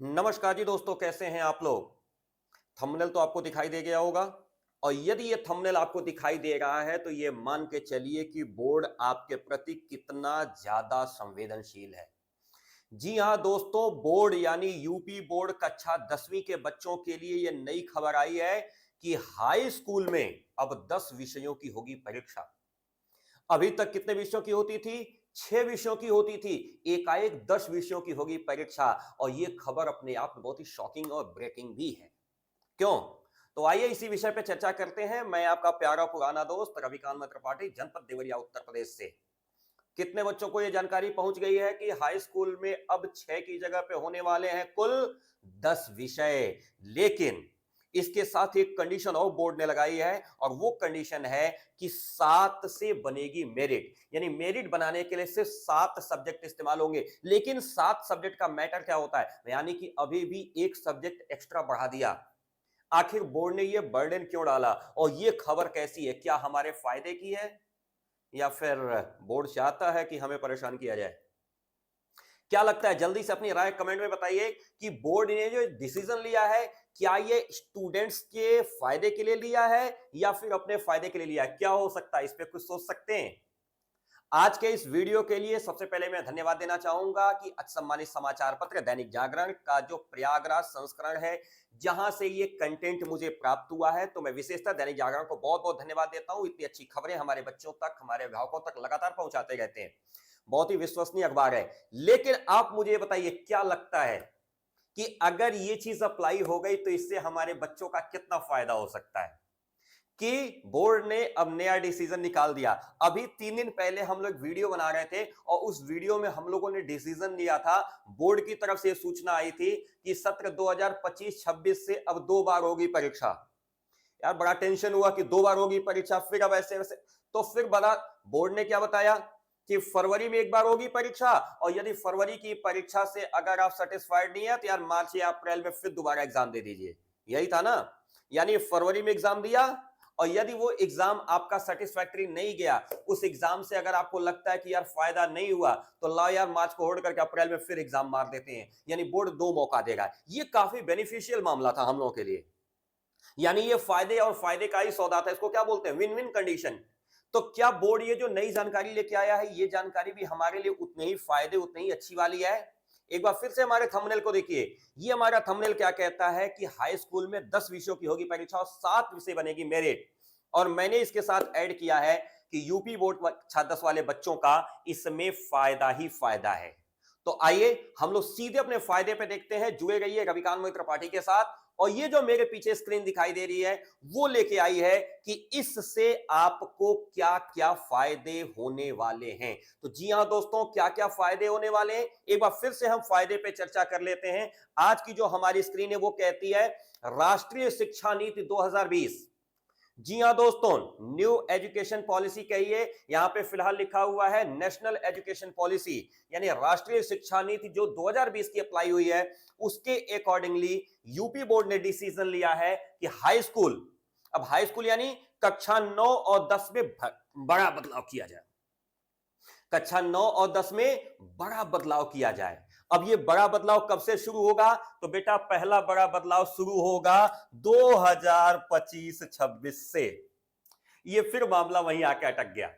नमस्कार जी दोस्तों, कैसे हैं आप लोग। थंबनेल तो आपको दिखाई दे गया होगा। और यदि ये थंबनेल आपको दिखाई दे रहा है तो ये मान के चलिए कि बोर्ड आपके प्रति कितना ज्यादा संवेदनशील है। जी हां दोस्तों, बोर्ड यानी यूपी बोर्ड कक्षा 10वीं के बच्चों के लिए ये नई खबर आई है कि हाई स्कूल में अब 10 विषयों की होगी परीक्षा। अभी तक कितने विषयों की होती थी? 6 विषयों की होती थी। एकाएक 10 विषयों की होगी परीक्षा। और यह खबर अपने आप में बहुत ही शॉकिंग और ब्रेकिंग भी है। क्यों? तो आइए इसी विषय पे चर्चा करते हैं। मैं आपका प्यारा पुराना दोस्त रविकांत त्रिपाठी, जनपद देवरिया, उत्तर प्रदेश से। कितने बच्चों को यह जानकारी पहुंच गई है कि हाई स्कूल में अब 6 की जगह पे होने वाले हैं कुल 10 विषय। लेकिन इसके साथ एक कंडीशन और बोर्ड ने लगाई है, और वो कंडीशन है कि 7 से बनेगी मेरिट। यानी मेरिट बनाने के लिए सिर्फ 7 सब्जेक्ट इस्तेमाल होंगे। लेकिन 7 सब्जेक्ट का मैटर क्या होता है? यानी कि अभी भी एक सब्जेक्ट एक्स्ट्रा बढ़ा दिया। आखिर बोर्ड ने यह बर्डन क्यों डाला, और यह खबर कैसी है? क्या हमारे फायदे की है, या फिर बोर्ड चाहता है कि हमें परेशान किया जाए? क्या लगता है? जल्दी से अपनी राय कमेंट में बताइए कि बोर्ड ने जो डिसीजन लिया है, क्या ये स्टूडेंट्स के फायदे के लिए लिया है या फिर अपने फायदे के लिए लिया है? क्या हो सकता है? इस पे कुछ सोच सकते हैं? आज के इस वीडियो के लिए सबसे पहले मैं धन्यवाद देना चाहूंगा कि सम्मानित समाचार पत्र दैनिक जागरण का जो प्रयागराज संस्करण है, जहां से ये कंटेंट मुझे प्राप्त हुआ है, तो मैं विशेषतः दैनिक जागरण को बहुत बहुत धन्यवाद देता हूं। इतनी अच्छी खबरें हमारे बच्चों तक, हमारे अभिभावकों तक लगातार पहुंचाते रहते हैं। बहुत ही विश्वसनीय अखबार है। लेकिन आप मुझे बताइए, क्या लगता है कि अगर ये चीज अप्लाई हो गई तो इससे हमारे बच्चों का कितना फायदा हो सकता है? कि बोर्ड ने अब नया डिसीजन निकाल दिया। अभी 3 दिन पहले हम लोग वीडियो बना रहे थे, और उस वीडियो में हम लोगों ने डिसीजन लिया था। बोर्ड की तरफ से सूचना आई थी कि सत्र 2025-26 से अब 2 बार होगी परीक्षा। यार बड़ा टेंशन हुआ कि 2 बार होगी परीक्षा, फिर अब ऐसे वैसे। तो फिर बड़ा बोर्ड ने क्या बताया कि फरवरी में एक बार होगी परीक्षा, और यदि फरवरी की परीक्षा से अगर आप सेटिस्फाइड नहीं है तो यार मार्च या अप्रैल में फिर दोबारा एग्जाम दे दीजिए। यही था ना? यानी फरवरी में एग्जाम दिया, और यदि वो एग्जाम आपका सेटिस्फैक्टरी नहीं गया, उस एग्जाम से अगर आपको लगता है कि यार फायदा नहीं हुआ, तो लाओ यार मार्च को होल्ड करके अप्रैल में फिर एग्जाम मार देते हैं। यानी बोर्ड 2 मौका देगा। ये काफी बेनिफिशियल मामला था हम लोगों के लिए। यानी ये फायदे और फायदे का ही सौदा था। इसको क्या बोलते हैं? Win win condition. तो क्या बोर्ड ये जो नई जानकारी लेके आया है, ये जानकारी भी हमारे लिए उतने ही फायदे, उतनी ही अच्छी वाली है? एक बार फिर से हमारे थंबनेल को देखिए। ये हमारा थंबनेल क्या कहता है कि हाई स्कूल में 10 विषयों की होगी परीक्षा और 7 विषय बनेगी मेरिट। और मैंने इसके साथ ऐड किया है कि यूपी बोर्ड कक्षा 10 वाले बच्चों का इसमें फायदा ही फायदा है। तो आइए हम लोग सीधे अपने फायदे पे देखते हैं। जुड़े रहिए रविकांत त्रिपाठी के साथ। और ये जो मेरे पीछे स्क्रीन दिखाई दे रही है, वो लेके आई है कि इससे आपको क्या क्या फायदे होने वाले हैं। तो जी हां दोस्तों, क्या क्या फायदे होने वाले हैं, एक बार फिर से हम फायदे पे चर्चा कर लेते हैं। आज की जो हमारी स्क्रीन है वो कहती है राष्ट्रीय शिक्षा नीति 2020। जी हां दोस्तों, न्यू एजुकेशन पॉलिसी कहिए, यहां पे फिलहाल लिखा हुआ है नेशनल एजुकेशन पॉलिसी। यानी राष्ट्रीय शिक्षा नीति जो 2020 की अप्लाई हुई है, उसके अकॉर्डिंगली यूपी बोर्ड ने डिसीजन लिया है कि हाई स्कूल, अब हाई स्कूल यानी कक्षा 9 और 10 में बड़ा बदलाव किया जाए। कक्षा 9 और 10 में बड़ा बदलाव किया जाए। अब ये बड़ा बदलाव कब से शुरू होगा? तो बेटा पहला बड़ा बदलाव शुरू होगा 2025-26 से। ये फिर मामला वहीं आके अटक गया।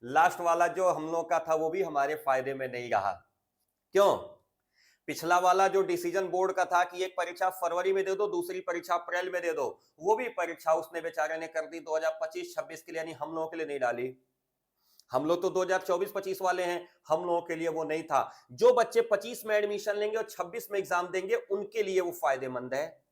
लास्ट वाला जो हम लोग का था वो भी हमारे फायदे में नहीं रहा। क्यों? पिछला वाला जो डिसीजन बोर्ड का था कि एक परीक्षा फरवरी में दे दो, दूसरी परीक्षा अप्रैल में दे दो, वो भी परीक्षा उसने बेचारे ने कर दी 2025-26 के लिए, यानी हम लोगों के लिए नहीं डाली। हम लोग तो 2024-25 वाले हैं, हम लोगों के लिए वो नहीं था। जो बच्चे 25 में एडमिशन लेंगे और 26 में एग्जाम देंगे, उनके लिए वो फायदेमंद है।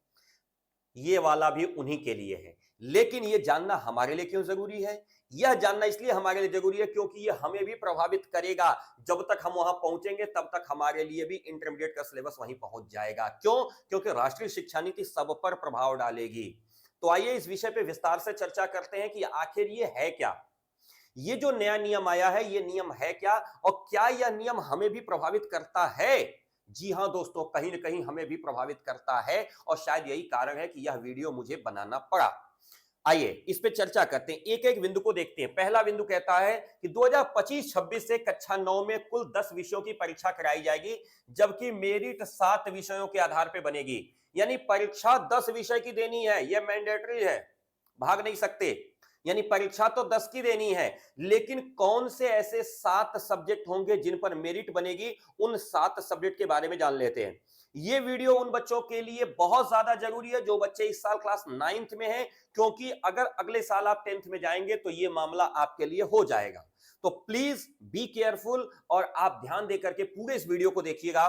ये वाला भी उन्हीं के लिए है। लेकिन ये जानना हमारे लिए क्यों जरूरी है? यह जानना इसलिए हमारे लिए जरूरी है क्योंकि ये हमें भी प्रभावित करेगा। जब तक हम वहां पहुंचेंगे तब तक हमारे लिए भी इंटरमीडिएट का सिलेबस वहीं पहुंच जाएगा। क्यों? क्योंकि राष्ट्रीय शिक्षा नीति सब पर प्रभाव डालेगी। तो आइए इस विषय पे विस्तार से चर्चा करते हैं कि आखिर ये है क्या। ये जो नया नियम आया है, ये नियम है क्या, और क्या यह नियम हमें भी प्रभावित करता है? जी हां दोस्तों, कहीं ना कहीं हमें भी प्रभावित करता है, और शायद यही कारण है कि यह वीडियो मुझे बनाना पड़ा। आइए इस पे चर्चा करते हैं, एक एक बिंदु को देखते हैं। पहला बिंदु कहता है कि 2025-26 से कक्षा 9 में कुल 10 विषयों की परीक्षा कराई जाएगी, जबकि मेरिट 7 विषयों के आधार पर बनेगी। यानी परीक्षा 10 विषय की देनी है, यह मैंडेटरी है, भाग नहीं सकते। यानी परीक्षा तो 10 की देनी है, लेकिन कौन से ऐसे 7 सब्जेक्ट होंगे जिन पर मेरिट बनेगी, उन 7 सब्जेक्ट के बारे में जान लेते हैं। ये वीडियो उन बच्चों के लिए बहुत ज्यादा जरूरी है जो बच्चे इस साल क्लास 9th में हैं, क्योंकि अगर अगले साल आप 10th में जाएंगे तो ये मामला आपके लिए हो जाएगा। तो प्लीज बी केयरफुल और आप ध्यान देकर के पूरे इस वीडियो को देखिएगा।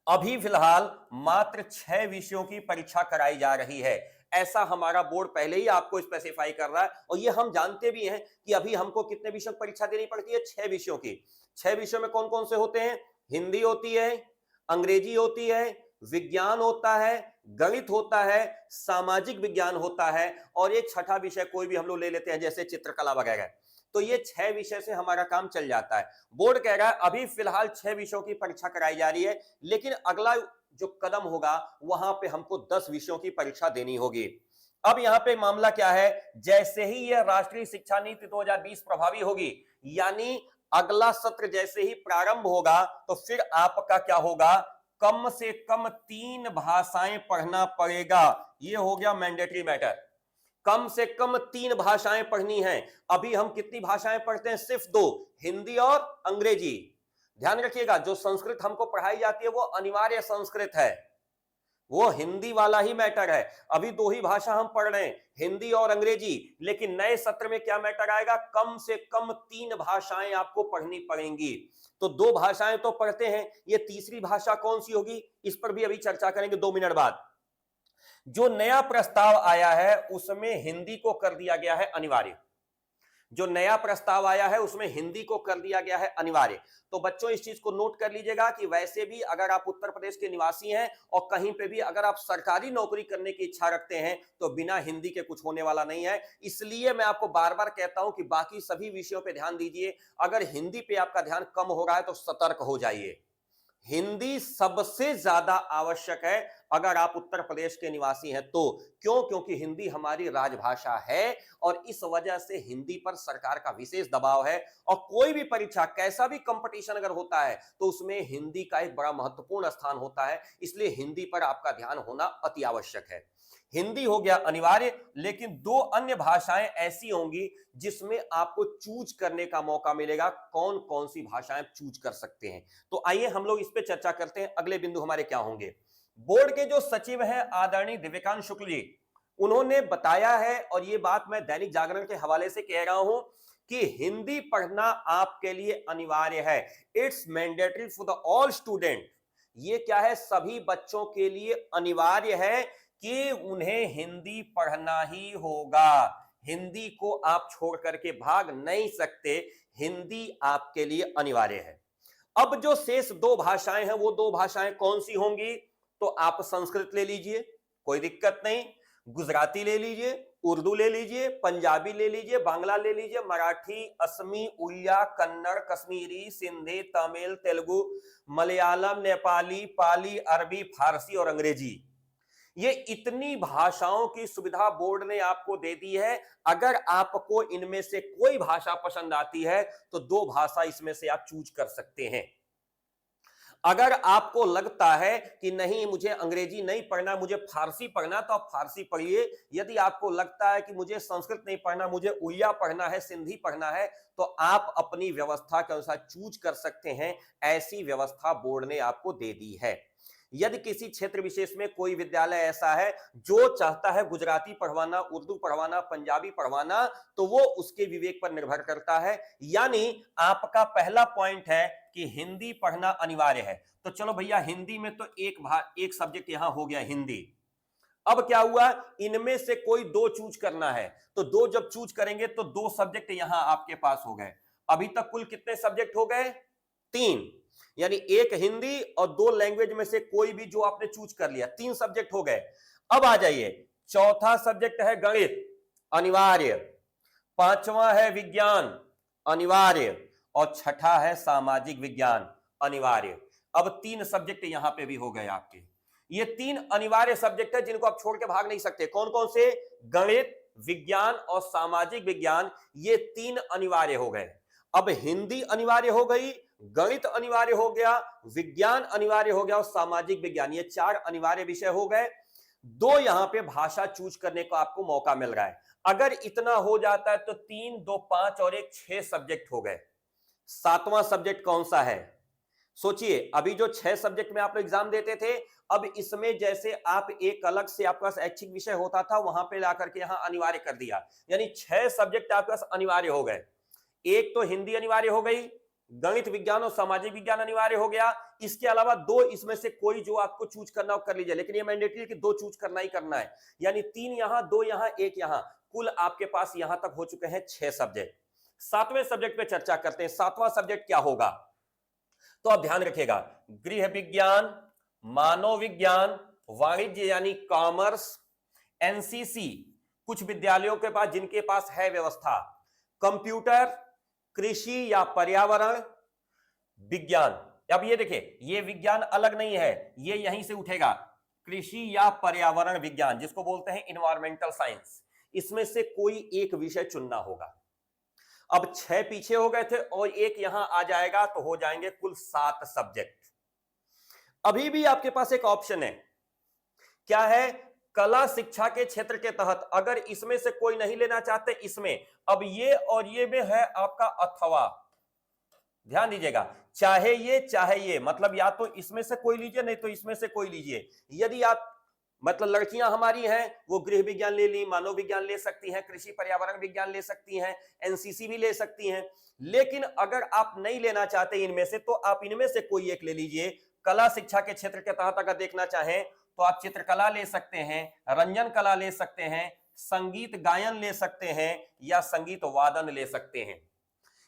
अभी फिलहाल मात्र 6 विषयों की परीक्षा कराई जा रही है, ऐसा हमारा बोर्ड पहले ही आपको स्पेसिफाई कर रहा है। और ये हम जानते भी हैं कि अभी हमको कितने विषयों की परीक्षा देनी पड़ती है, 6 विषयों की। 6 विषयों में कौन कौन से होते हैं? हिंदी होती है, अंग्रेजी होती है, विज्ञान होता है, गणित होता है, सामाजिक विज्ञान होता है, और एक छठा विषय कोई भी हम लोग ले लेते हैं जैसे चित्रकला वगैरह। तो ये 6 विषय से हमारा काम चल जाता है। बोर्ड कह रहा है अभी फिलहाल 6 विषयों की परीक्षा कराई जा रही है, लेकिन अगला जो कदम होगा वहां पे हमको 10 विषयों की परीक्षा देनी होगी। अब यहां पे मामला क्या है, जैसे ही यह राष्ट्रीय शिक्षा नीति 2020 प्रभावी होगी, यानी अगला सत्र जैसे ही प्रारंभ होगा, तो फिर आपका क्या होगा, कम से कम 3 भाषाएं पढ़ना पड़ेगा। यह हो गया मैंडेटरी मैटर, कम से कम 3 भाषाएं पढ़नी है। अभी हम कितनी भाषाएं पढ़ते हैं? सिर्फ 2, हिंदी और अंग्रेजी। ध्यान रखिएगा, जो संस्कृत हमको पढ़ाई जाती है वो अनिवार्य संस्कृत है, वो हिंदी वाला ही मैटर है। अभी 2 ही भाषा हम पढ़ रहे हैं, हिंदी और अंग्रेजी, लेकिन नए सत्र में क्या मैटर आएगा, कम से कम 3 भाषाएं आपको पढ़नी पड़ेंगी। तो 2 भाषाएं तो पढ़ते हैं, ये तीसरी भाषा कौन सी होगी, इस पर भी अभी चर्चा करेंगे 2 मिनट बाद। जो नया प्रस्ताव आया है उसमें हिंदी को कर दिया गया है अनिवार्य, जो नया प्रस्ताव आया है उसमें हिंदी को कर दिया गया है अनिवार्य। तो बच्चों इस चीज को नोट कर लीजिएगा कि वैसे भी अगर आप उत्तर प्रदेश के निवासी हैं और कहीं पे भी अगर आप सरकारी नौकरी करने की इच्छा रखते हैं तो बिना हिंदी के कुछ होने वाला नहीं है। इसलिए मैं आपको बार बार कहता हूं कि बाकी सभी विषयों पे ध्यान दीजिए, अगर हिंदी पे आपका ध्यान कम हो रहा है तो सतर्क हो जाइए। हिंदी सबसे ज्यादा आवश्यक है अगर आप उत्तर प्रदेश के निवासी हैं तो। क्यों? क्योंकि हिंदी हमारी राजभाषा है और इस वजह से हिंदी पर सरकार का विशेष दबाव है। और कोई भी परीक्षा, कैसा भी कंपटीशन अगर होता है तो उसमें हिंदी का एक बड़ा महत्वपूर्ण स्थान होता है, इसलिए हिंदी पर आपका ध्यान होना अति आवश्यक है। हिंदी हो गया अनिवार्य, लेकिन 2 अन्य भाषाएं ऐसी होंगी जिसमें आपको चूज करने का मौका मिलेगा। कौन कौन सी भाषाएं चूज कर सकते हैं, तो आइए हम लोग इस पे चर्चा करते हैं। अगले बिंदु हमारे क्या होंगे? बोर्ड के जो सचिव हैं आदरणीय दिव्यकांत शुक्ल जी, उन्होंने बताया है, और ये बात मैं दैनिक जागरण के हवाले से कह रहा हूं, कि हिंदी पढ़ना आपके लिए अनिवार्य है। It's mandatory for the all student. ये क्या है, सभी बच्चों के लिए अनिवार्य है कि उन्हें हिंदी पढ़ना ही होगा। हिंदी को आप छोड़ करके भाग नहीं सकते, हिंदी आपके लिए अनिवार्य है। अब जो शेष 2 भाषाएं हैं वो 2 भाषाएं कौन सी होंगी? तो आप संस्कृत ले लीजिए, कोई दिक्कत नहीं, गुजराती ले लीजिए, उर्दू ले लीजिए, पंजाबी ले लीजिए, बांग्ला ले लीजिए, मराठी, असमी, उड़िया, कन्नड़, कश्मीरी, सिंधी, तमिल, तेलुगु, मलयालम, नेपाली, पाली, अरबी, फारसी और अंग्रेजी। ये इतनी भाषाओं की सुविधा बोर्ड ने आपको दे दी है। अगर आपको इनमें से कोई भाषा पसंद आती है तो 2 भाषा इसमें से आप चूज कर सकते हैं। अगर आपको लगता है कि नहीं मुझे अंग्रेजी नहीं पढ़ना, मुझे फारसी पढ़ना, तो आप फारसी पढ़िए। यदि आपको लगता है कि मुझे संस्कृत नहीं पढ़ना, मुझे उड़िया पढ़ना है, सिंधी पढ़ना है, तो आप अपनी व्यवस्था के अनुसार चूज कर सकते हैं। ऐसी व्यवस्था बोर्ड ने आपको दे दी है। यदि किसी क्षेत्र विशेष में कोई विद्यालय ऐसा है जो चाहता है गुजराती पढ़वाना, उर्दू पढ़वाना, पंजाबी पढ़वाना, तो वो उसके विवेक पर निर्भर करता है। यानी आपका पहला पॉइंट है कि हिंदी पढ़ना अनिवार्य है। तो चलो भैया, हिंदी में तो एक सब्जेक्ट यहां हो गया हिंदी। अब क्या हुआ, इनमें से कोई 2 चूज करना है, तो 2 जब चूज करेंगे तो 2 सब्जेक्ट यहां आपके पास हो गए। अभी तक कुल कितने सब्जेक्ट हो गए? 3। यानी 1 हिंदी और 2 लैंग्वेज में से कोई भी जो आपने चूज कर लिया, 3 सब्जेक्ट हो गए। अब आ जाइए, चौथा सब्जेक्ट है गणित, अनिवार्य। 5वां है विज्ञान, अनिवार्य। और छठा है सामाजिक विज्ञान, अनिवार्य। अब 3 सब्जेक्ट यहां पे भी हो गए आपके। ये 3 अनिवार्य सब्जेक्ट है जिनको आप छोड़ के भाग नहीं सकते। कौन कौन से? गणित, विज्ञान और सामाजिक विज्ञान, ये 3 अनिवार्य हो गए। अब हिंदी अनिवार्य हो गई, गणित अनिवार्य हो गया, विज्ञान अनिवार्य हो गया और सामाजिक विज्ञान, ये 4 अनिवार्य विषय हो गए। 2 यहां पे भाषा चूज करने का आपको मौका मिल रहा है। अगर इतना हो जाता है तो 3, 2, 5 और 1 6 सब्जेक्ट हो गए। 7वां सब्जेक्ट कौन सा है? सोचिए, अभी जो 6 सब्जेक्ट में आप लोग एग्जाम देते थे, अब इसमें जैसे आप एक अलग से आपके पास ऐच्छिक विषय होता था, वहां पे लाकर के यहां अनिवार्य कर दिया, यानी 6 सब्जेक्ट आपके पास अनिवार्य हो गए। एक तो हिंदी अनिवार्य हो गई, गणित विज्ञान और सामाजिक विज्ञान अनिवार्य हो गया, इसके अलावा 2 इसमें से कोई जो आपको चूज करना हो कर लीजिए, लेकिन ये मैंडेटरी है कि 2 चूज करना ही करना है, यानी 3 यहां, 2 यहां, 1 यहां, कुल आपके पास यहां तक हो चुके हैं 6 सब्जेक्ट। 7वें सब्जेक्ट पे चर्चा करते हैं। 7वां सब्जेक्ट क्या होगा? तो आप ध्यान रखिएगा, गृह विज्ञान, मानव विज्ञान, वाणिज्य यानी कॉमर्स, एनसीसी कुछ विद्यालयों के पास जिनके पास है व्यवस्था, कंप्यूटर, कृषि या पर्यावरण विज्ञान। अब ये देखिए, ये विज्ञान अलग नहीं है, ये यहीं से उठेगा, कृषि या पर्यावरण विज्ञान, जिसको बोलते हैं इन्वायरमेंटल साइंस। इसमें से कोई एक विषय चुनना होगा। अब 6 पीछे हो गए थे और 1 यहां आ जाएगा, तो हो जाएंगे कुल 7 सब्जेक्ट। अभी भी आपके पास एक ऑप्शन है, क्या है? कला शिक्षा के क्षेत्र के तहत अगर इसमें से कोई नहीं लेना चाहते, इसमें अब ये और ये में है आपका अथवा, ध्यान दीजिएगा, चाहे ये, मतलब या तो इसमें से कोई लीजिए, नहीं तो इसमें से कोई लीजिए। यदि आप, मतलब लड़कियां हमारी हैं, वो गृह विज्ञान ले ली, मानव विज्ञान ले सकती हैं, कृषि पर्यावरण विज्ञान ले सकती हैं, एनसीसी भी ले सकती हैं। लेकिन अगर आप नहीं लेना चाहते इनमें से, तो आप इनमें से कोई एक ले लीजिए। कला शिक्षा के क्षेत्र के तहत अगर देखना चाहें तो आप चित्रकला ले सकते हैं, रंजन कला ले सकते हैं, संगीत गायन ले सकते हैं या संगीत वादन ले सकते हैं।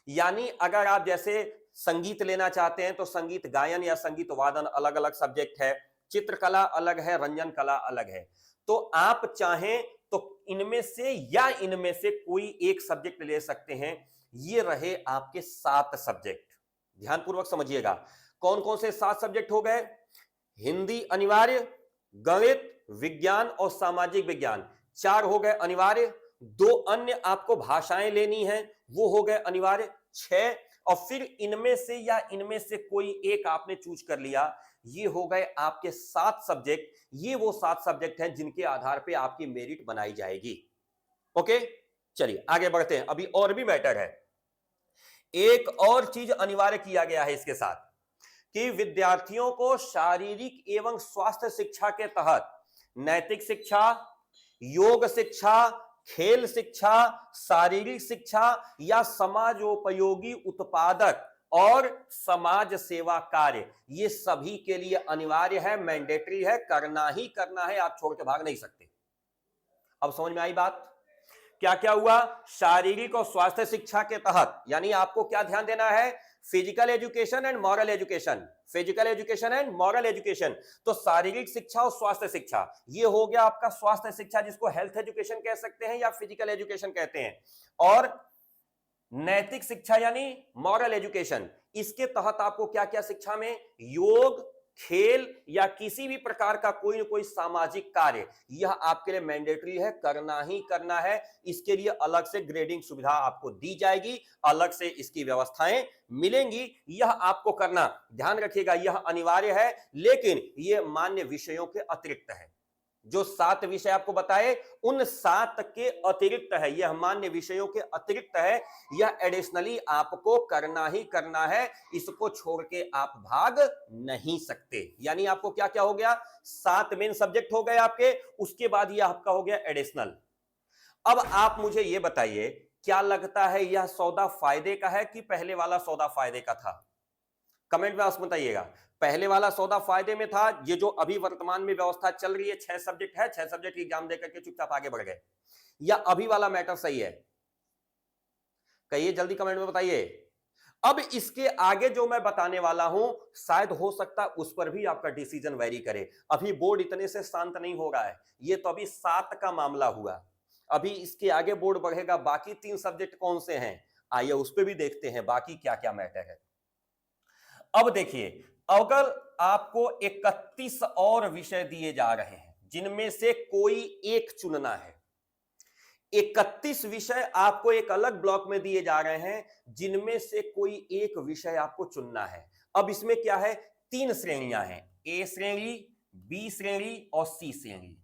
यानी अगर आप जैसे संगीत लेना चाहते हैं तो संगीत गायन या संगीत वादन अलग अलग सब्जेक्ट है, चित्रकला अलग है, रंजन कला अलग है। तो आप चाहें तो इनमें से या इनमें से कोई एक सब्जेक्ट ले सकते हैं। ये रहे आपके 7 सब्जेक्ट। ध्यानपूर्वक समझिएगा, कौन कौन से 7 सब्जेक्ट हो गए? हिंदी अनिवार्य, गणित, विज्ञान और सामाजिक विज्ञान 4 हो गए अनिवार्य। 2 अन्य आपको भाषाएं लेनी है, वो हो गए अनिवार्य 6। और फिर इनमें से या इनमें से कोई एक आपने चूज कर लिया, ये हो गए आपके 7 सब्जेक्ट। ये वो 7 सब्जेक्ट हैं जिनके आधार पे आपकी मेरिट बनाई जाएगी। ओके, चलिए आगे बढ़ते हैं। अभी और भी मैटर है, एक और चीज अनिवार्य किया गया है इसके साथ कि विद्यार्थियों को शारीरिक एवं स्वास्थ्य शिक्षा के तहत नैतिक शिक्षा, योग शिक्षा, खेल शिक्षा, शारीरिक शिक्षा या समाजोपयोगी उत्पादक और समाज सेवा कार्य, ये सभी के लिए अनिवार्य है, मैंडेटरी है, करना ही करना है, आप छोड़ के भाग नहीं सकते। अब समझ में आई बात? क्या क्या हुआ? शारीरिक और स्वास्थ्य शिक्षा के तहत, यानी आपको क्या ध्यान देना है? Physical education and moral education, physical education and moral education. तो शारीरिक शिक्षा और स्वास्थ्य शिक्षा, ये हो गया आपका स्वास्थ्य शिक्षा, जिसको हेल्थ एजुकेशन कह सकते हैं या फिजिकल एजुकेशन कहते हैं। और नैतिक शिक्षा यानी मॉरल एजुकेशन, इसके तहत आपको क्या क्या शिक्षा में? योग, खेल या किसी भी प्रकार का कोई न कोई सामाजिक कार्य, यह आपके लिए मैंडेटरी है, करना ही करना है। इसके लिए अलग से ग्रेडिंग सुविधा आपको दी जाएगी, अलग से इसकी व्यवस्थाएं मिलेंगी, यह आपको करना। ध्यान रखिएगा, यह अनिवार्य है, लेकिन यह मान्य विषयों के अतिरिक्त है। जो 7 विषय आपको बताए, उन 7 के अतिरिक्त है, यह मान्य विषयों के अतिरिक्त है, यह एडिशनली आपको करना ही करना है, इसको छोड़ के आप भाग नहीं सकते। यानी आपको क्या क्या हो गया? 7 मेन सब्जेक्ट हो गए आपके, उसके बाद यह आपका हो गया एडिशनल। अब आप मुझे यह बताइए, क्या लगता है यह सौदा फायदे का है कि पहले वाला सौदा फायदे का था? कमेंट में आप बताइएगा, पहले वाला सौदा फायदे में था, ये जो अभी वर्तमान में व्यवस्था चल रही है, 6 सब्जेक्ट है, 6 सब्जेक्ट की एग्जाम देकर के चुपचाप आगे बढ़ गए, या अभी वाला मैटर सही है? कहिए जल्दी कमेंट में बताइए। अब इसके आगे जो मैं बताने वाला हूं, शायद हो सकता है उस पर भी आपका डिसीजन वेरी करे। अभी बोर्ड इतने से शांत नहीं हो रहा है, ये तो अभी 7 का मामला हुआ, अभी इसके आगे बोर्ड बढ़ेगा। बाकी 3 सब्जेक्ट कौन से हैं, आइए उस पर भी देखते हैं बाकी क्या क्या मैटर है। अब देखिए, अगर आपको 31 और विषय दिए जा रहे हैं, जिनमें से कोई एक चुनना है, 31 विषय आपको एक अलग ब्लॉक में दिए जा रहे हैं, जिनमें से कोई एक विषय आपको चुनना है। अब इसमें क्या है, 3 श्रेणियां हैं, ए श्रेणी, बी श्रेणी और सी श्रेणी।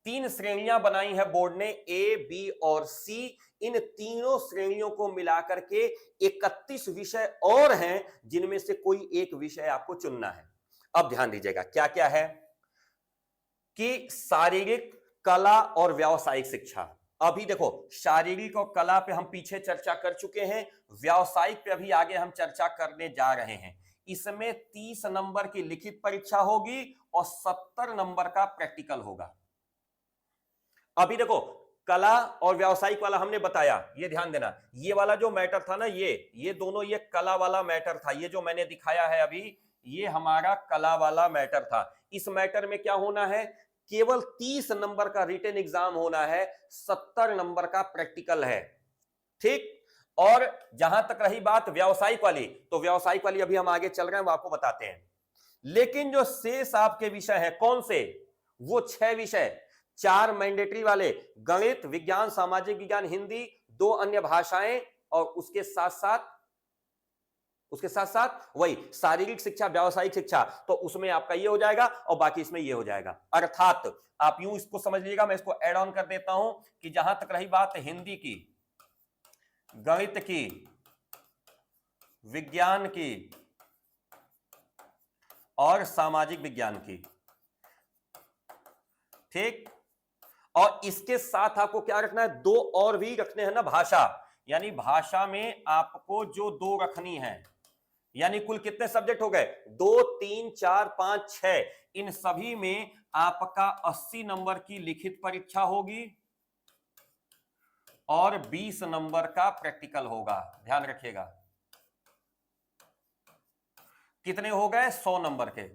3 श्रेणियां बनाई है बोर्ड ने, ए, बी और सी। इन तीनों श्रेणियों को मिलाकर के 31 विषय और हैं, जिनमें से कोई एक विषय आपको चुनना है। अब ध्यान दीजिएगा क्या क्या है कि शारीरिक, कला और व्यावसायिक शिक्षा। अभी देखो, शारीरिक और कला पे हम पीछे चर्चा कर चुके हैं, व्यावसायिक पे अभी आगे हम चर्चा करने जा रहे हैं। इसमें 30 नंबर की लिखित परीक्षा होगी और 70 नंबर का प्रैक्टिकल होगा। अभी देखो, कला और व्यावसायिक वाला हमने बताया, ये ध्यान देना, ये वाला जो मैटर था ना, ये दोनों, ये कला वाला मैटर था। ये जो मैंने दिखाया है अभी, ये हमारा कला वाला मैटर था। इस मैटर में क्या होना है, केवल 30 नंबर का रिटन एग्जाम होना है, 70 नंबर का प्रैक्टिकल है। ठीक। और जहां तक रही बात व्यावसायिक वाली, तो व्यावसायिक वाली अभी हम आगे चल रहे हैं, वो आपको बताते हैं। लेकिन जो शेष आपके विषय हैं, कौन से, वो 6 विषय, 4 मैंडेटरी वाले, गणित, विज्ञान, सामाजिक विज्ञान, हिंदी, 2 अन्य भाषाएं, और उसके साथ साथ वही शारीरिक शिक्षा, व्यावसायिक शिक्षा, तो उसमें आपका ये हो जाएगा और बाकी इसमें ये हो जाएगा। अर्थात आप यूं इसको समझ लीजिएगा, मैं इसको ऐड ऑन कर देता हूं कि जहां तक रही बात हिंदी की, गणित की, विज्ञान की और सामाजिक विज्ञान की, ठीक, और इसके साथ आपको क्या रखना है, 2 और भी रखने हैं ना, भाषा। यानी भाषा में आपको जो 2 रखनी है, यानी कुल कितने सब्जेक्ट हो गए, 2, 3, 4, 5, 6। इन सभी में आपका 80 नंबर की लिखित परीक्षा होगी और 20 नंबर का प्रैक्टिकल होगा। ध्यान रखिएगा, कितने हो गए, 100 नंबर के।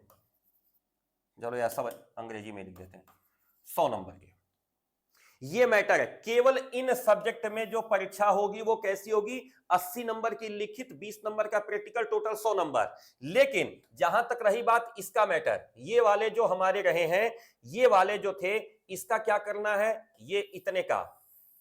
चलो यार, सब अंग्रेजी में लिख देते हैं, 100 नंबर के। ये मैटर है, केवल इन सब्जेक्ट में जो परीक्षा होगी वो कैसी होगी, 80 नंबर की लिखित, 20 नंबर का प्रैक्टिकल, टोटल 100 नंबर। लेकिन जहां तक रही बात इसका मैटर, ये वाले जो हमारे रहे हैं, ये वाले जो थे, इसका क्या करना है, ये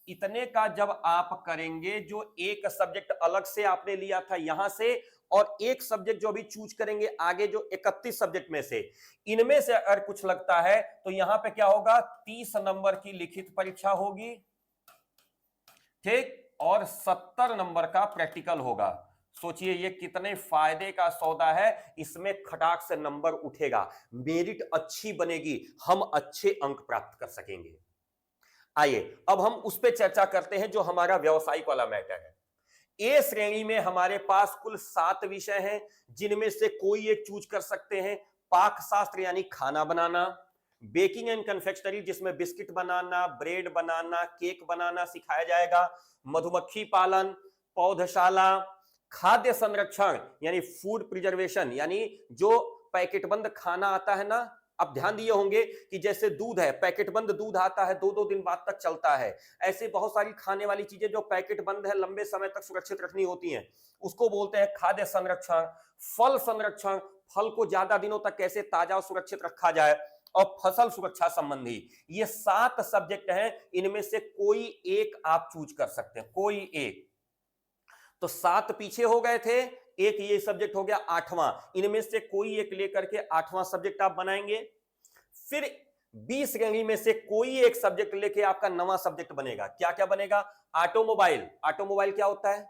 इतने का जब आप करेंगे, जो एक सब्जेक्ट अलग से आपने लिया था यहां से, और एक सब्जेक्ट जो अभी चूज करेंगे आगे, जो 31 सब्जेक्ट में से, इनमें से अगर कुछ लगता है तो यहां पे क्या होगा, 30 नंबर की लिखित परीक्षा होगी, ठीक, और 70 नंबर का प्रैक्टिकल होगा। सोचिए ये कितने फायदे का सौदा है, इसमें खटाक से नंबर उठेगा, मेरिट अच्छी बनेगी, हम अच्छे अंक प्राप्त कर सकेंगे। आइए अब हम उस पर चर्चा करते हैं जो हमारा व्यावसायिक वाला मैटर है। ए श्रेणी में हमारे पास कुल 7 विषय हैं, जिनमें से कोई एक चूज कर सकते हैं। पाक शास्त्र यानी खाना बनाना, बेकिंग एंड कन्फेक्शनरी जिसमें बिस्किट बनाना, ब्रेड बनाना, केक बनाना सिखाया जाएगा, मधुमक्खी पालन, पौधशाला, खाद्य संरक्षण यानी फूड प्रिजर्वेशन, यानी जो पैकेटबंद खाना आता है ना, अब ध्यान दिए होंगे कि जैसे दूध है, पैकेट बंद दूध आता है, 2-2 दिन बाद तक चलता है, ऐसे बहुत सारी खाने वाली चीजें जो पैकेट बंद है, लंबे समय तक सुरक्षित रखनी होती हैं, उसको बोलते हैं खाद्य संरक्षण। फल संरक्षण, फल को ज्यादा दिनों तक कैसे ताजा और सुरक्षित रखा जाए, और फसल सुरक्षा संबंधी। ये 7 सब्जेक्ट हैं, इनमें से कोई एक आप चूज कर सकते हैं, कोई एक। तो 7 पीछे हो गए थे, एक ये सब्जेक्ट हो गया 8वां, इनमें से कोई एक लेकर के 8वां सब्जेक्ट आप बनाएंगे। फिर 20 श्रेणी में से कोई एक सब्जेक्ट लेके आपका नवा सब्जेक्ट बनेगा। क्या क्या बनेगा, ऑटोमोबाइल, ऑटोमोबाइल क्या होता है,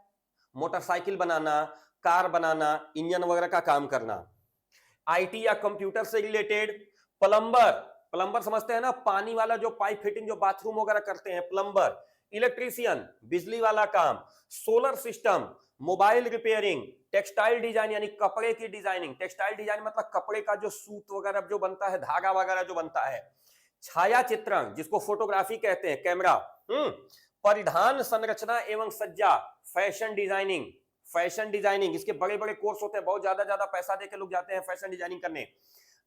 मोटरसाइकिल बनाना, कार बनाना, इंजन वगैरह का काम करना। आईटी या कंप्यूटर से रिलेटेड, प्लम्बर, प्लम्बर समझते हैं ना, पानी वाला जो पाइप फिटिंग जो बाथरूम वगैरह करते हैं, प्लम्बर। इलेक्ट्रीशियन, बिजली वाला काम। Solar system, mobile repairing, textile design यानी कपड़े की डिजाइनिंग, टेक्सटाइल डिजाइन मतलब कपड़े का जो सूत वगैरह जो बनता है, धागा वगैरह जो बनता है। छाया चित्रण जिसको फोटोग्राफी कहते हैं, कैमरा। परिधान संरचना एवं सज्जा, फैशन डिजाइनिंग, फैशन डिजाइनिंग, इसके बड़े बड़े कोर्स होते हैं, बहुत ज्यादा पैसा देकर लोग जाते हैं फैशन डिजाइनिंग करने।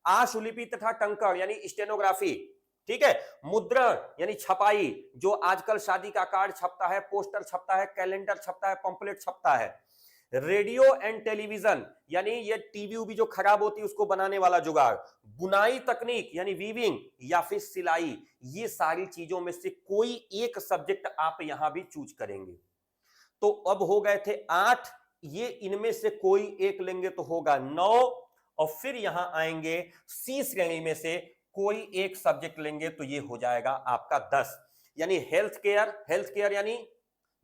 आशुलिपि तथा टंकण यानी स्टेनोग्राफी, ठीक है। मुद्रण यानी छपाई, जो आजकल शादी का कार्ड छपता है, पोस्टर छपता है, कैलेंडर छपता है, पंपलेट छपता है। रेडियो एंड टेलीविजन यानी ये टीवी भी जो खराब होती है उसको बनाने वाला जुगाड़। बुनाई तकनीक यानी वीविंग या फिर सिलाई, ये सारी चीजों में से कोई एक सब्जेक्ट आप यहां भी चूज करेंगे। तो अब हो गए थे 8, ये इनमें से कोई एक लेंगे तो होगा 9, और फिर यहां आएंगे सी श्रेणी में से कोई एक सब्जेक्ट लेंगे तो ये हो जाएगा आपका 10। यानी हेल्थ केयर यानी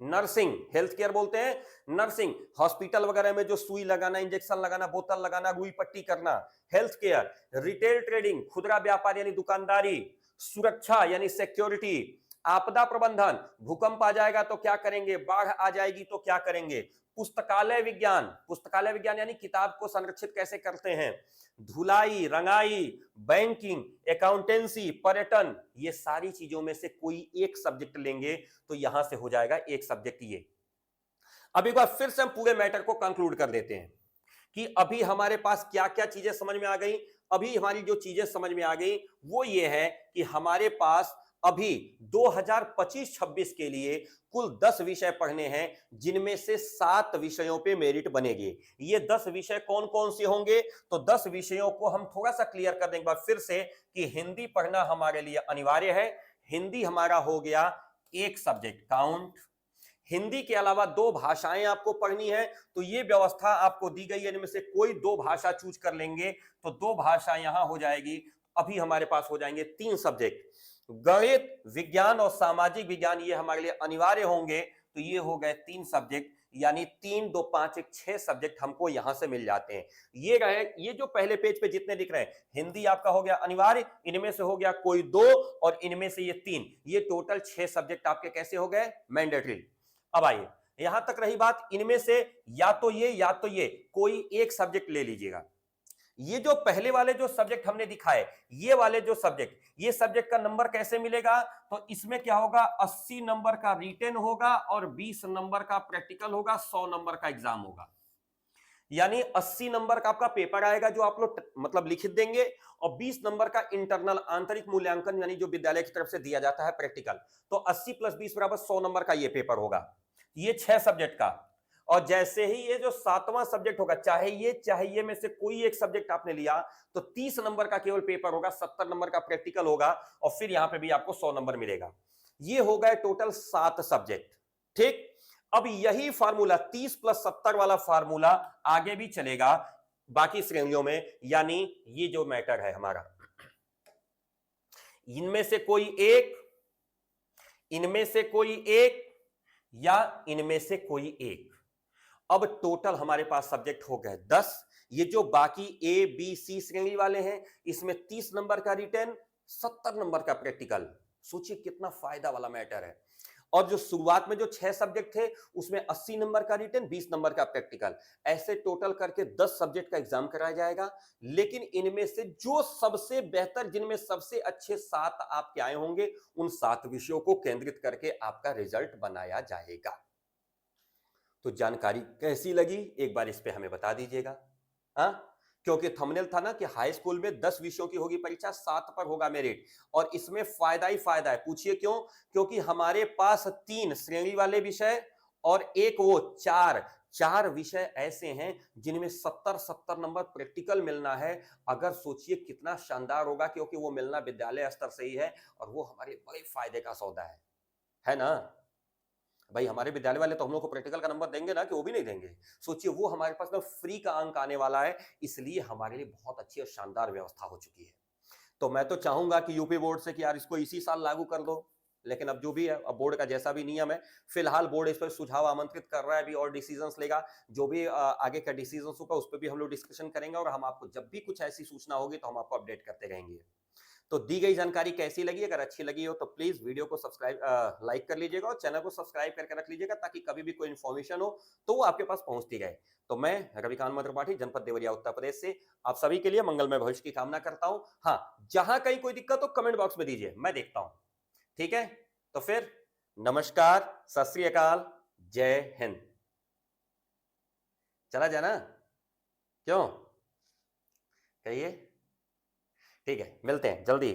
नर्सिंग, हेल्थ केयर बोलते हैं नर्सिंग, हॉस्पिटल वगैरह में जो सुई लगाना, इंजेक्शन लगाना, बोतल लगाना, रुई पट्टी करना, हेल्थ केयर। रिटेल ट्रेडिंग, खुदरा व्यापार यानी दुकानदारी। सुरक्षा यानी सिक्योरिटी। आपदा प्रबंधन, भूकंप आ जाएगा तो क्या करेंगे, बाढ़ आ जाएगी तो क्या करेंगे। पुस्तकालय विज्ञान यानी किताब को संरक्षित कैसे करते हैं। धुलाई, रंगाई, बैंकिंग, अकाउंटेंसी, पर्यटन, ये सारी चीजों में से कोई एक सब्जेक्ट लेंगे तो यहां से हो जाएगा एक सब्जेक्ट ये। अब एक बार फिर से हम पूरे मैटर को कंक्लूड कर देते हैं कि अभी हमारे पास क्या क्या चीजें समझ में आ गई। अभी हमारी जो चीजें समझ में आ गई वो ये है कि हमारे पास अभी 2025-26 के लिए कुल 10 विषय पढ़ने हैं, जिनमें से 7 विषयों पे मेरिट बनेगी। ये 10 विषय कौन कौन से होंगे, तो 10 विषयों को हम थोड़ा सा क्लियर कर देंगे फिर से कि हिंदी पढ़ना हमारे लिए अनिवार्य है। हिंदी हमारा हो गया एक सब्जेक्ट काउंट। हिंदी के अलावा 2 भाषाएं आपको पढ़नी है, तो ये व्यवस्था आपको दी गई है, इनमें से कोई 2 भाषा चूज कर लेंगे तो 2 भाषा यहां हो जाएगी। अभी हमारे पास हो जाएंगे 3 सब्जेक्ट, गणित, विज्ञान और सामाजिक विज्ञान, ये हमारे लिए अनिवार्य होंगे। तो ये हो गए 3 सब्जेक्ट, यानी 3 2 5 1 6 सब्जेक्ट हमको यहां से मिल जाते हैं। ये रहे, ये जो पहले पेज पे जितने दिख रहे हैं, हिंदी आपका हो गया अनिवार्य, इनमें से हो गया कोई 2 और इनमें से ये 3, ये टोटल 6 सब्जेक्ट आपके कैसे हो गए, मैंडेटरी। अब आइए, यहां तक रही बात, इनमें से या तो ये कोई एक सब्जेक्ट ले लीजिएगा। ये जो पहले वाले जो सब्जेक्ट हमने दिखाए, ये वाले जो सब्जेक्ट, ये सब्जेक्ट का नंबर कैसे मिलेगा, तो इसमें क्या होगा, 80 नंबर का रिटेन होगा और 20 नंबर का प्रैक्टिकल होगा, 100 नंबर का एग्जाम होगा। यानी 80 नंबर का आपका पेपर आएगा जो आप लोग मतलब लिखित देंगे, और 20 नंबर का इंटरनल आंतरिक मूल्यांकन यानी जो विद्यालय की तरफ से दिया जाता है प्रैक्टिकल। तो 80 + 20 = 100 नंबर का ये पेपर होगा, ये 6 सब्जेक्ट का। और जैसे ही ये जो 7वां सब्जेक्ट होगा, चाहे ये में से कोई एक सब्जेक्ट आपने लिया, तो 30 नंबर का केवल पेपर होगा, 70 नंबर का प्रैक्टिकल होगा, और फिर यहां पे भी आपको 100 नंबर मिलेगा। ये हो गए टोटल 7 सब्जेक्ट। ठीक, अब यही फार्मूला 30 + 70 वाला फार्मूला आगे भी चलेगा बाकी श्रेणियों में। यानी ये जो मैटर है हमारा, इनमें से कोई एक, इनमें से कोई एक, या इनमें से कोई एक। अब टोटल हमारे पास सब्जेक्ट हो गए 10। ये जो बाकी ए बी सी श्रेणी वाले हैं, इसमें 30 नंबर का रिटन, 70 नंबर का प्रैक्टिकल। सोचिए कितना फायदा वाला मैटर है। और जो शुरुआत में जो 6 सब्जेक्ट थे, उसमें 80 नंबर का रिटन, 20 नंबर का प्रैक्टिकल, ऐसे टोटल करके 10 सब्जेक्ट का एग्जाम कराया जाएगा। लेकिन इनमें से जो सबसे बेहतर, जिनमें सबसे अच्छे 7 आपके आए होंगे, उन 7 विषयों को केंद्रित करके आपका रिजल्ट बनाया जाएगा। तो जानकारी कैसी लगी, एक बार इस पे हमें बता दीजिएगा। हाँ, क्योंकि थंबनेल था ना कि हाई स्कूल में 10 विषयों की होगी परीक्षा, 7 पर होगा मेरिट, और इसमें फायदा ही फायदा है। पूछिए क्यों, क्योंकि हमारे पास 3 श्रेणी वाले विषय और एक वो 4 विषय ऐसे हैं जिनमें 70 नंबर प्रैक्टिकल मिलना है। अगर सोचिए कितना शानदार होगा, क्योंकि वो मिलना विद्यालय स्तर से ही है, और वो हमारे बड़े फायदे का सौदा है ना। भाई हमारे विद्यालय वाले तो हम लोग को प्रैक्टिकल का नंबर देंगे ना, कि वो भी नहीं देंगे। सोचिए वो हमारे पास में फ्री का अंक आने वाला है, इसलिए हमारे लिए बहुत अच्छी और शानदार व्यवस्था हो चुकी है। तो मैं तो चाहूंगा कि यूपी बोर्ड से कि यार इसको इसी साल लागू कर दो, लेकिन अब जो भी है, अब बोर्ड का जैसा भी नियम है, फिलहाल बोर्ड इस पर सुझाव आमंत्रित कर रहा है अभी, और डिसीजंस लेगा। जो भी आगे का डिसीजंस होगा उस पर भी हम लोग डिस्कशन करेंगे, और हम आपको जब भी कुछ ऐसी सूचना होगी तो हम आपको अपडेट करते रहेंगे। तो दी गई जानकारी कैसी लगी, अगर अच्छी लगी हो तो प्लीज वीडियो को सब्सक्राइब लाइक कर लीजिएगा, और चैनल को सब्सक्राइब करके रख लीजिएगा, ताकि कभी भी कोई इन्फॉर्मेशन हो तो वो आपके पास पहुंचती रहे। तो मैं रविकांत मद्रपाठी, जनपद देवरिया, उत्तर प्रदेश से आप सभी के लिए मंगलमय भविष्य की कामना करता हूं। हाँ, जहां कहीं कोई दिक्कत हो कमेंट बॉक्स में दीजिए, मैं देखता हूं। ठीक है, तो फिर नमस्कार, सत श्री अकाल, जय हिंद। चला जाना, क्यों कहिए। ठीक है, मिलते हैं जल्दी।